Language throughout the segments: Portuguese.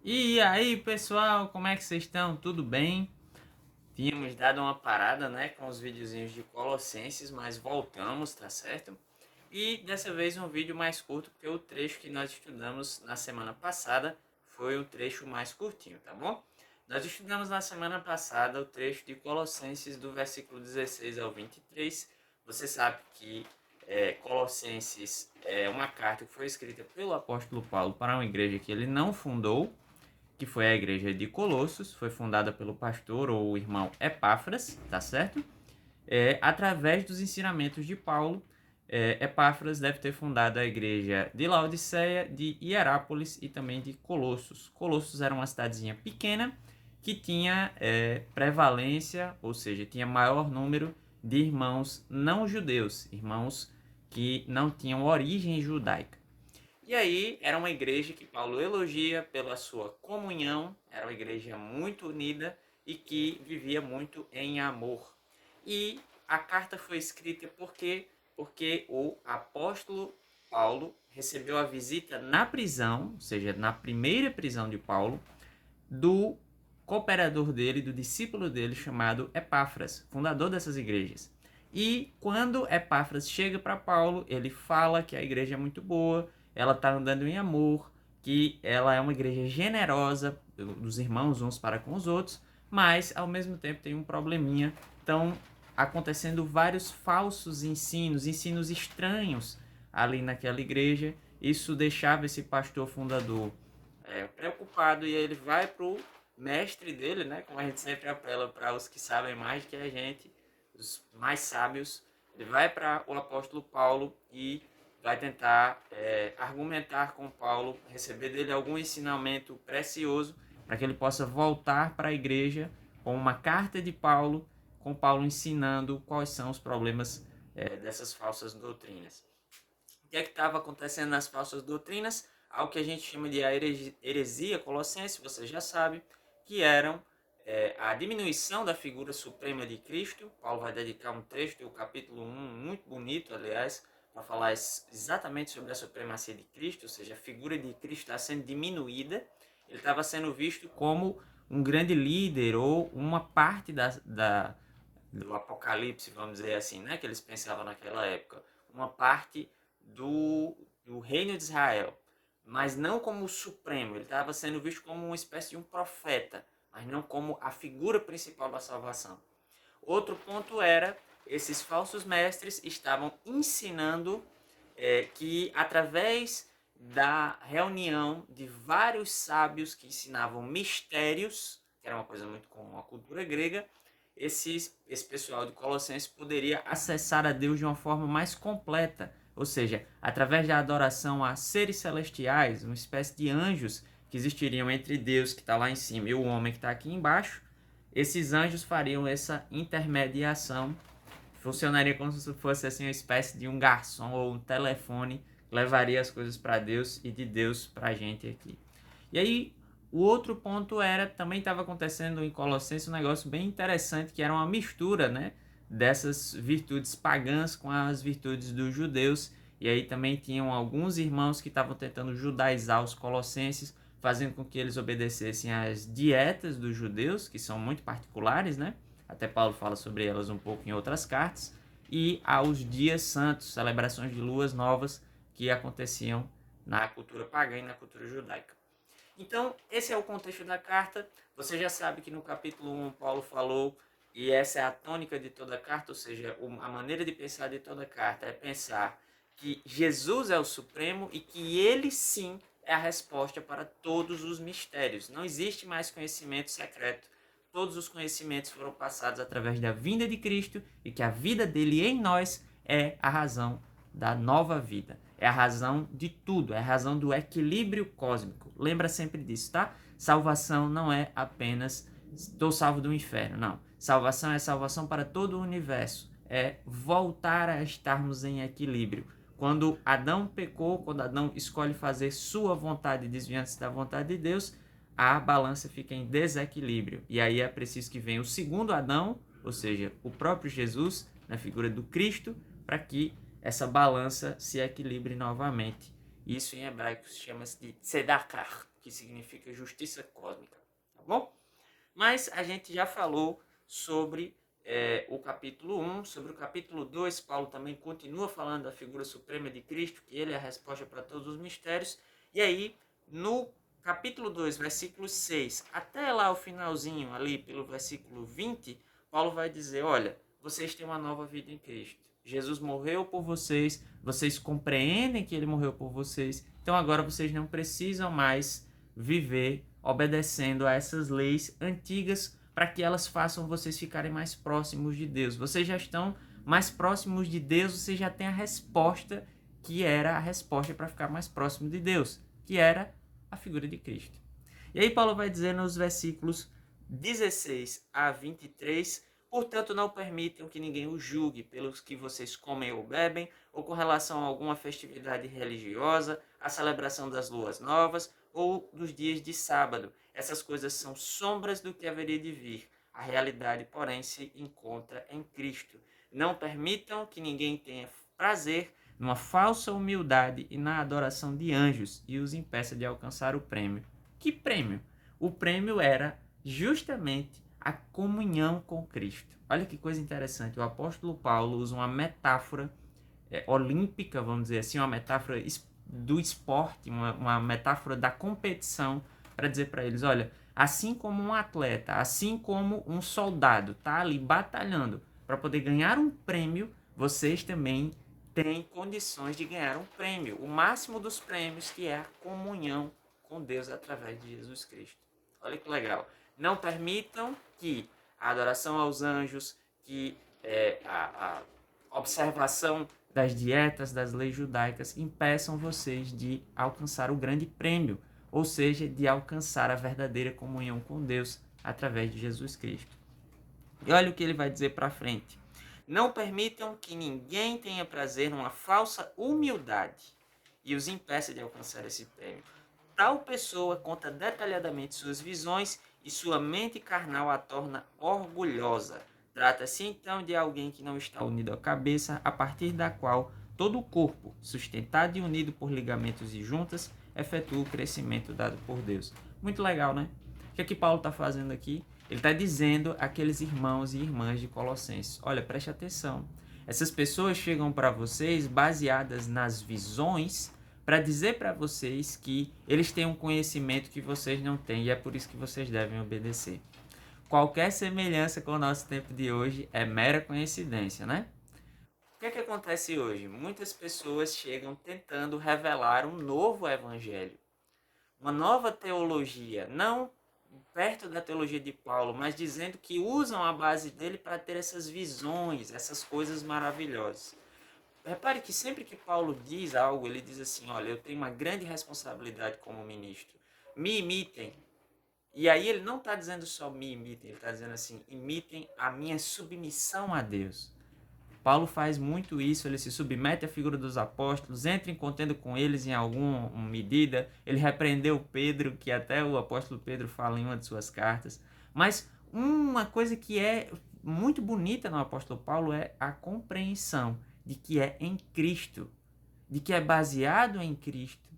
E aí, pessoal, como é que vocês estão? Tudo bem? Tínhamos dado uma parada, né, com os videozinhos de Colossenses, mas voltamos, tá certo? E dessa vez um vídeo mais curto, porque o trecho que nós estudamos na semana passada foi o trecho mais curtinho, tá bom? Nós estudamos na semana passada o trecho de Colossenses do versículo 16 ao 23. Você sabe que Colossenses é uma carta que foi escrita pelo apóstolo Paulo para uma igreja que ele não fundou, que foi a igreja de Colossos, foi fundada pelo pastor ou irmão Epáfras, tá certo? Através dos ensinamentos de Paulo, Epáfras deve ter fundado a igreja de Laodiceia, de Hierápolis e também de Colossos. Colossos era uma cidadezinha pequena que tinha prevalência, ou seja, tinha maior número de irmãos não judeus, irmãos que não tinham origem judaica. E aí era uma igreja que Paulo elogia pela sua comunhão, era uma igreja muito unida e que vivia muito em amor. E a carta foi escrita porque o apóstolo Paulo recebeu a visita na prisão, ou seja, na primeira prisão de Paulo, do cooperador dele, do discípulo dele chamado Epáfras, fundador dessas igrejas. E quando Epáfras chega para Paulo, ele fala que a igreja é muito boa, ela está andando em amor, que ela é uma igreja generosa dos irmãos uns para com os outros, mas ao mesmo tempo tem um probleminha. Estão acontecendo vários falsos ensinos, ensinos estranhos ali naquela igreja. Isso deixava esse pastor fundador preocupado, e ele vai pro mestre dele, né? Como a gente sempre apela para os que sabem mais que a gente, os mais sábios. Ele vai para o apóstolo Paulo e vai tentar argumentar com Paulo, receber dele algum ensinamento precioso para que ele possa voltar para a igreja com uma carta de Paulo, com Paulo ensinando quais são os problemas dessas falsas doutrinas. O que é que estava acontecendo nas falsas doutrinas? Algo que a gente chama de a heresia colossense, você já sabe, que eram a diminuição da figura suprema de Cristo. Paulo vai dedicar um trecho do capítulo 1, muito bonito, aliás, para falar exatamente sobre a supremacia de Cristo, ou seja, a figura de Cristo está sendo diminuída. Ele estava sendo visto como um grande líder ou uma parte do Apocalipse, vamos dizer assim, né, que eles pensavam naquela época. Uma parte do reino de Israel, mas não como o supremo. Ele estava sendo visto como uma espécie de um profeta, mas não como a figura principal da salvação. Outro ponto era, esses falsos mestres estavam ensinando que através da reunião de vários sábios que ensinavam mistérios, que era uma coisa muito comum à cultura grega, esse pessoal de Colossenses poderia acessar a Deus de uma forma mais completa, ou seja, através da adoração a seres celestiais, uma espécie de anjos que existiriam entre Deus, que está lá em cima, e o homem que está aqui embaixo. Esses anjos fariam essa intermediação, funcionaria como se fosse assim uma espécie de um garçom ou um telefone que levaria as coisas para Deus e de Deus para a gente aqui. E aí, o outro ponto era, também estava acontecendo em Colossenses um negócio bem interessante, que era uma mistura, né, dessas virtudes pagãs com as virtudes dos judeus. E aí também tinham alguns irmãos que estavam tentando judaizar os colossenses, fazendo com que eles obedecessem às dietas dos judeus, que são muito particulares, né? Até Paulo fala sobre elas um pouco em outras cartas, e aos dias santos, celebrações de luas novas que aconteciam na cultura pagã e na cultura judaica. Então, esse é o contexto da carta. Você já sabe que no capítulo 1 Paulo falou, e essa é a tônica de toda a carta, ou seja, a maneira de pensar de toda a carta é pensar que Jesus é o Supremo e que ele sim é a resposta para todos os mistérios. Não existe mais conhecimento secreto. Todos os conhecimentos foram passados através da vinda de Cristo e que a vida dele em nós é a razão da nova vida. É a razão de tudo, é a razão do equilíbrio cósmico. Lembra sempre disso, tá? Salvação não é apenas estou salvo do inferno, não. Salvação é salvação para todo o universo. É voltar a estarmos em equilíbrio. Quando Adão pecou, quando Adão escolhe fazer sua vontade desviando-se da vontade de Deus, a balança fica em desequilíbrio. E aí é preciso que venha o segundo Adão, ou seja, o próprio Jesus, na figura do Cristo, para que essa balança se equilibre novamente. Isso em hebraico chama-se de tzedakah. que significa justiça cósmica, tá bom? Mas a gente já falou sobre o capítulo 1, sobre o capítulo 2, Paulo também continua falando da figura suprema de Cristo, que ele é a resposta para todos os mistérios, e aí no capítulo 2, versículo 6, até lá o finalzinho, ali pelo versículo 20, Paulo vai dizer, olha, vocês têm uma nova vida em Cristo. Jesus morreu por vocês, vocês compreendem que ele morreu por vocês, então agora vocês não precisam mais viver obedecendo a essas leis antigas para que elas façam vocês ficarem mais próximos de Deus. Vocês já estão mais próximos de Deus, vocês já têm a resposta que era a resposta para ficar mais próximo de Deus, que era a figura de Cristo. E aí Paulo vai dizer nos versículos 16 a 23, portanto não permitam que ninguém os julgue pelos que vocês comem ou bebem, ou com relação a alguma festividade religiosa, a celebração das luas novas, ou dos dias de sábado. Essas coisas são sombras do que haveria de vir. A realidade, porém, se encontra em Cristo. Não permitam que ninguém tenha prazer numa falsa humildade e na adoração de anjos e os impeça de alcançar o prêmio. Que prêmio? O prêmio era justamente a comunhão com Cristo. Olha que coisa interessante. O apóstolo Paulo usa uma metáfora olímpica, vamos dizer assim, uma metáfora do esporte, uma metáfora da competição, para dizer para eles, olha, assim como um atleta, assim como um soldado está ali batalhando para poder ganhar um prêmio, vocês também têm condições de ganhar um prêmio, o máximo dos prêmios, que é a comunhão com Deus através de Jesus Cristo. Olha que legal. Não permitam que a adoração aos anjos, que a observação das dietas, das leis judaicas, impeçam vocês de alcançar o grande prêmio, ou seja, de alcançar a verdadeira comunhão com Deus através de Jesus Cristo. E olha o que ele vai dizer para frente. Não permitam que ninguém tenha prazer numa falsa humildade e os impeça de alcançar esse prêmio. Tal pessoa conta detalhadamente suas visões e sua mente carnal a torna orgulhosa. Trata-se então de alguém que não está unido à cabeça, a partir da qual todo o corpo, sustentado e unido por ligamentos e juntas, efetua o crescimento dado por Deus. Muito legal, né? O que é que Paulo está fazendo aqui? Ele está dizendo àqueles irmãos e irmãs de Colossenses, olha, preste atenção. Essas pessoas chegam para vocês baseadas nas visões para dizer para vocês que eles têm um conhecimento que vocês não têm e é por isso que vocês devem obedecer. Qualquer semelhança com o nosso tempo de hoje é mera coincidência, né? O que é que acontece hoje? Muitas pessoas chegam tentando revelar um novo evangelho, uma nova teologia, não perto da teologia de Paulo, mas dizendo que usam a base dele para ter essas visões, essas coisas maravilhosas. Repare que sempre que Paulo diz algo, ele diz assim, olha, eu tenho uma grande responsabilidade como ministro. Me imitem. E aí ele não está dizendo só me imitem, ele está dizendo assim, imitem a minha submissão a Deus. Paulo faz muito isso, ele se submete à figura dos apóstolos, entra em contenda com eles em alguma medida, ele repreendeu Pedro, que até o apóstolo Pedro fala em uma de suas cartas. Mas uma coisa que é muito bonita no apóstolo Paulo é a compreensão de que é em Cristo, de que é baseado em Cristo.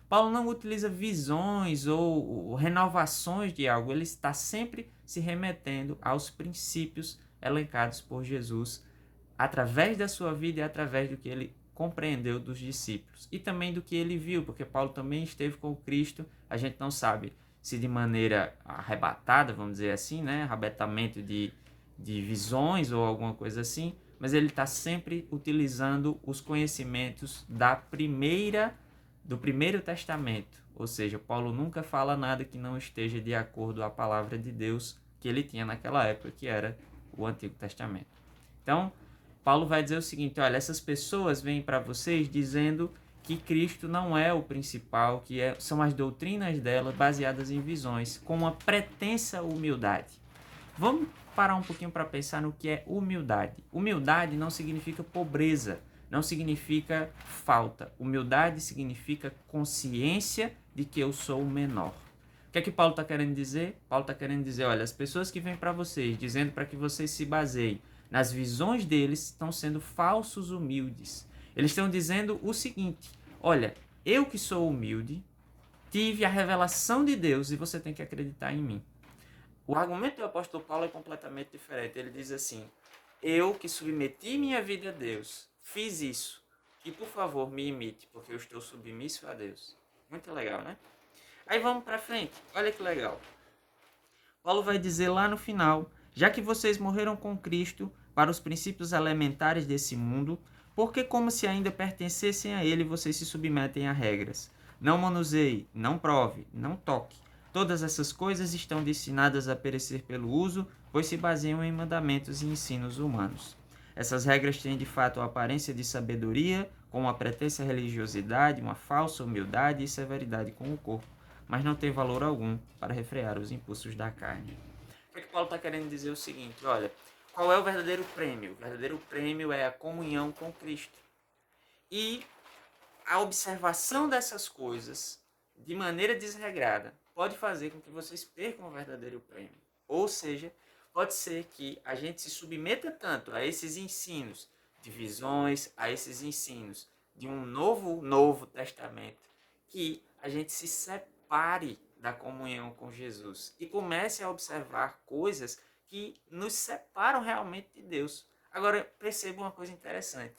Paulo não utiliza visões ou renovações de algo, ele está sempre se remetendo aos princípios elencados por Jesus através da sua vida e através do que ele compreendeu dos discípulos e também do que ele viu, porque Paulo também esteve com Cristo, a gente não sabe se de maneira arrebatada, vamos dizer assim, né, arrebatamento de visões ou alguma coisa assim, mas ele está sempre utilizando os conhecimentos do primeiro testamento, ou seja, Paulo nunca fala nada que não esteja de acordo com a palavra de Deus que ele tinha naquela época, que era o Antigo Testamento. Então, Paulo vai dizer o seguinte, olha, essas pessoas vêm para vocês dizendo que Cristo não é o principal, são as doutrinas dela baseadas em visões, com uma pretensa humildade. Vamos parar um pouquinho para pensar no que é humildade. Humildade não significa pobreza, não significa falta. Humildade significa consciência de que eu sou o menor. O que é que Paulo está querendo dizer? Paulo está querendo dizer, olha, as pessoas que vêm para vocês, dizendo para que vocês se baseiem nas visões deles, estão sendo falsos humildes. Eles estão dizendo o seguinte, olha, eu que sou humilde, tive a revelação de Deus e você tem que acreditar em mim. O argumento do apóstolo Paulo é completamente diferente. Ele diz assim: eu que submeti minha vida a Deus, fiz isso. E por favor, me imite, porque eu estou submisso a Deus. Muito legal, né? Aí vamos para frente. Olha que legal. Paulo vai dizer lá no final: já que vocês morreram com Cristo para os princípios elementares desse mundo, porque como se ainda pertencessem a ele, vocês se submetem a regras. Não manuseie, não prove, não toque. Todas essas coisas estão destinadas a perecer pelo uso, pois se baseiam em mandamentos e ensinos humanos. Essas regras têm de fato a aparência de sabedoria, com uma pretensa religiosidade, uma falsa humildade e severidade com o corpo, mas não tem valor algum para refrear os impulsos da carne. O que Paulo está querendo dizer é o seguinte: olha, qual é o verdadeiro prêmio? O verdadeiro prêmio é a comunhão com Cristo. E a observação dessas coisas de maneira desregrada pode fazer com que vocês percam o verdadeiro prêmio. Ou seja, pode ser que a gente se submeta tanto a esses ensinos de visões, a esses ensinos de um novo testamento, que a gente se separe da comunhão com Jesus e comece a observar coisas que nos separam realmente de Deus. Agora, perceba uma coisa interessante.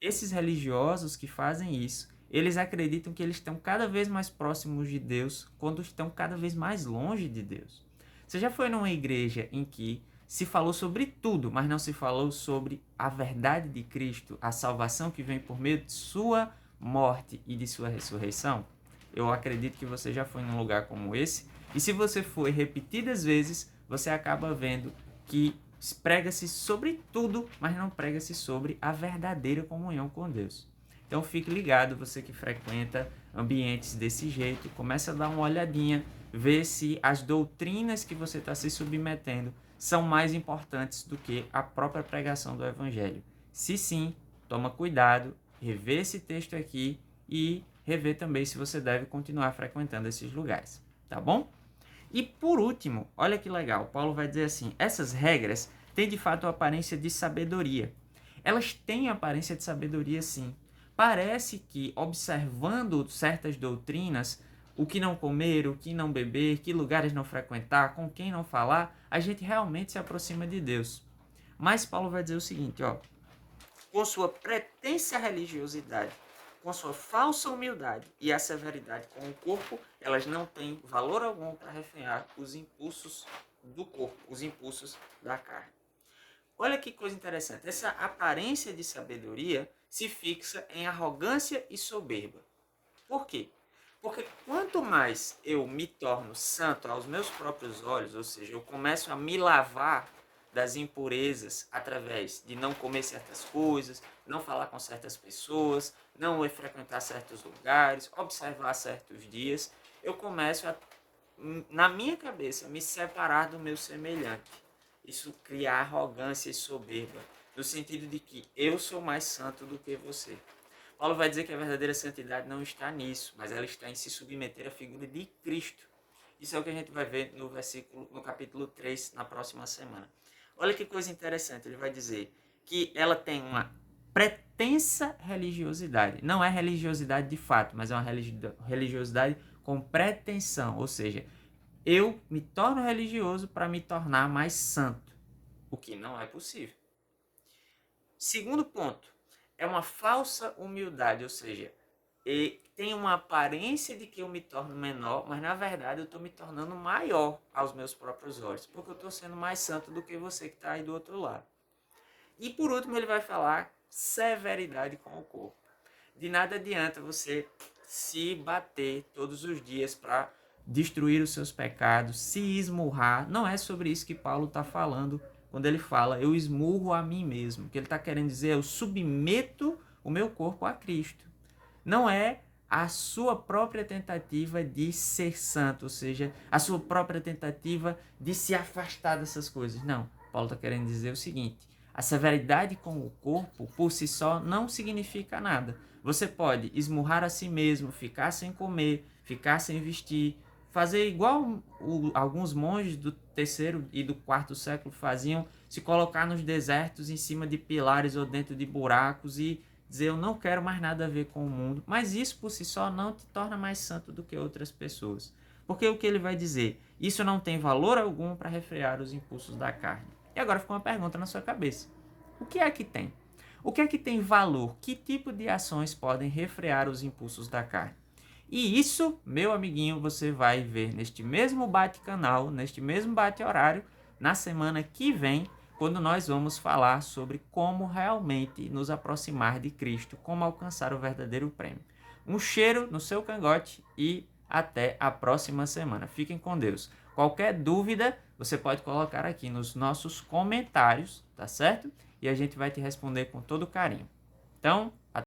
Esses religiosos que fazem isso, eles acreditam que eles estão cada vez mais próximos de Deus quando estão cada vez mais longe de Deus. Você já foi numa igreja em que se falou sobre tudo, mas não se falou sobre a verdade de Cristo, a salvação que vem por meio de sua morte e de sua ressurreição? Eu acredito que você já foi num lugar como esse, e se você foi repetidas vezes, você acaba vendo que prega-se sobre tudo, mas não prega-se sobre a verdadeira comunhão com Deus. Então fique ligado, você que frequenta ambientes desse jeito, comece a dar uma olhadinha, ver se as doutrinas que você está se submetendo são mais importantes do que a própria pregação do Evangelho. Se sim, toma cuidado, revê esse texto aqui e rever também se você deve continuar frequentando esses lugares, tá bom? E por último, olha que legal, Paulo vai dizer assim: essas regras têm de fato a aparência de sabedoria. Elas têm a aparência de sabedoria, sim. Parece que, observando certas doutrinas, o que não comer, o que não beber, que lugares não frequentar, com quem não falar, a gente realmente se aproxima de Deus. Mas Paulo vai dizer o seguinte, ó: com sua pretensa religiosidade, com sua falsa humildade e a severidade com o corpo, elas não têm valor algum para refrear os impulsos do corpo, os impulsos da carne. Olha que coisa interessante, essa aparência de sabedoria se fixa em arrogância e soberba. Por quê? Porque quanto mais eu me torno santo aos meus próprios olhos, ou seja, eu começo a me lavar das impurezas através de não comer certas coisas, não falar com certas pessoas, não frequentar certos lugares, observar certos dias, eu começo a, na minha cabeça, me separar do meu semelhante. Isso cria arrogância e soberba, no sentido de que eu sou mais santo do que você. Paulo vai dizer que a verdadeira santidade não está nisso, mas ela está em se submeter à figura de Cristo. Isso é o que a gente vai ver no capítulo 3, na próxima semana. Olha que coisa interessante, ele vai dizer que ela tem uma pretensa religiosidade. Não é religiosidade de fato, mas é uma religiosidade com pretensão, ou seja, eu me torno religioso para me tornar mais santo, o que não é possível. Segundo ponto, é uma falsa humildade, ou seja, tem uma aparência de que eu me torno menor, mas na verdade eu estou me tornando maior aos meus próprios olhos, porque eu estou sendo mais santo do que você que está aí do outro lado. E por último ele vai falar severidade com o corpo. De nada adianta você se bater todos os dias para destruir os seus pecados, se esmurrar. Não é sobre isso que Paulo está falando quando ele fala eu esmurro a mim mesmo. O que ele está querendo dizer é eu submeto o meu corpo a Cristo. Não é a sua própria tentativa de ser santo, ou seja, a sua própria tentativa de se afastar dessas coisas. Não, Paulo está querendo dizer o seguinte: a severidade com o corpo, por si só, não significa nada. Você pode esmurrar a si mesmo, ficar sem comer, ficar sem vestir, fazer igual alguns monges do 3º e do 4º século faziam, se colocar nos desertos em cima de pilares ou dentro de buracos e dizer eu não quero mais nada a ver com o mundo, mas isso por si só não te torna mais santo do que outras pessoas. Porque o que ele vai dizer? Isso não tem valor algum para refrear os impulsos da carne. E agora fica uma pergunta na sua cabeça. O que é que tem? O que é que tem valor? Que tipo de ações podem refrear os impulsos da carne? E isso, meu amiguinho, você vai ver neste mesmo bate-canal, neste mesmo bate-horário, na semana que vem, quando nós vamos falar sobre como realmente nos aproximar de Cristo, como alcançar o verdadeiro prêmio. Um cheiro no seu cangote e até a próxima semana. Fiquem com Deus. Qualquer dúvida, você pode colocar aqui nos nossos comentários, tá certo? E a gente vai te responder com todo carinho. Então,